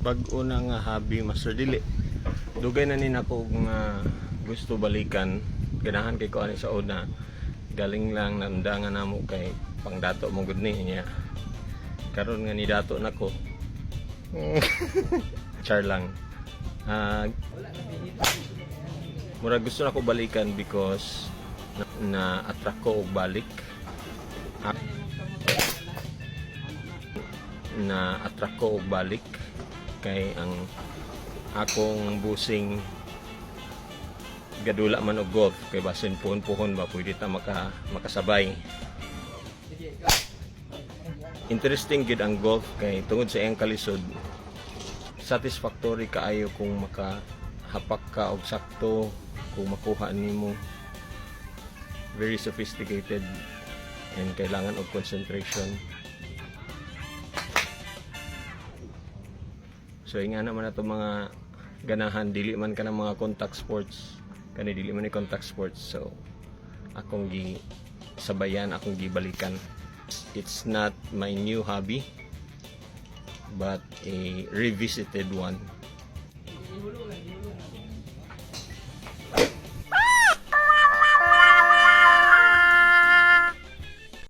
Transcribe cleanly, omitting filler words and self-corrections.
bag-o na nga hobby master dili dugay na ni nako nga gusto balikan ganahan kay ko ani sa una galing lang naundangan namo kay pangdato mo gud niya karon nga ni dato nako char lang mura gusto nako balikan because na attract ko og balik na attract ko og balik kay ang akong busing gadula man og golf kay basin puhon ba pwede ta makasabay. Interesting gid ang golf kay tungod sa iyang kalisod satisfactory kaayo kung makahapak ka og sakto kung makuha nimo. Very sophisticated and kailangan og concentration. So inga naman na itong mga ganahan, dili man ka ng mga contact sports, kani dili man ni contact sports, so akong sabayan, akong gibalikan. It's not my new hobby, but a revisited one.